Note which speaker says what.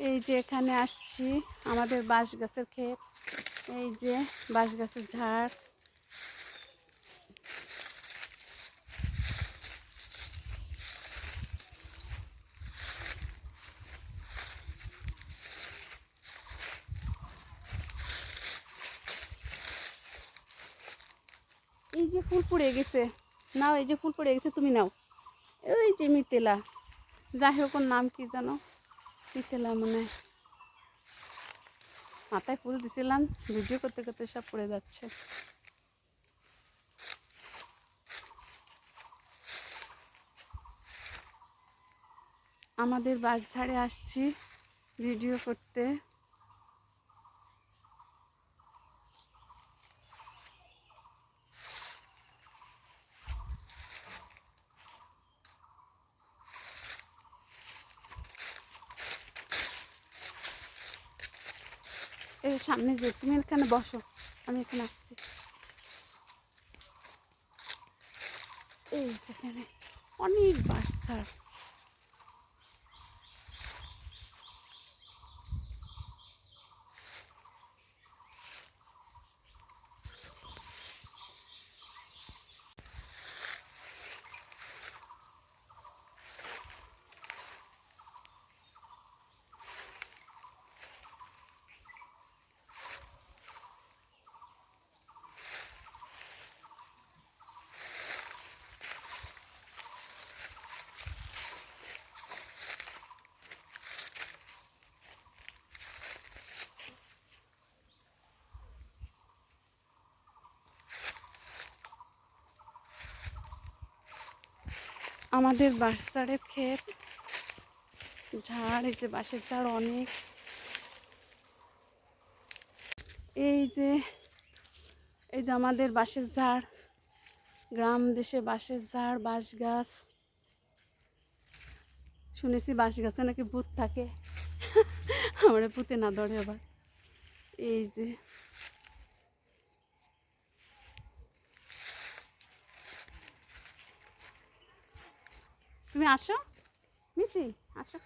Speaker 1: এই যে এখানে আসছি আমাদের বাঁশ গাছের ক্ষেত। এই যে বাঁশ গাছের ঝাড়। এই যে ফুল পড়ে গেছে, নাও। এই যে ফুল পড়ে গেছে, তুমি নাও। ওই যে মিতেলা, যাই হোক ওর নাম কি জানো, মিতেলা মনে হয়। মাথায় ফুল দিছিলাম, ভিডিও করতে করতে সব পড়ে যাচ্ছে। আমাদের বাঁশঝাড়ে আসছি ভিডিও করতে। এই সামনে যে, তুমি এখানে বসো, আমি এখানে আসছি। এই যেখানে অনেক বাঁশঝাড়। আমাদের বাঁশঝাড়ের ক্ষেত, ঝাড়, এই যে বাঁশের ঝাড় অনেক। এই যে আমাদের বাঁশের ঝাড়, গ্রাম দেশে বাঁশের ঝাড়, বাঁশ গাছ। শুনেছি বাঁশ গাছে নাকি ভূত থাকে, আমরা ভূতে না ধরে আবার। এই যে তুমি আসো মিতি, আসো।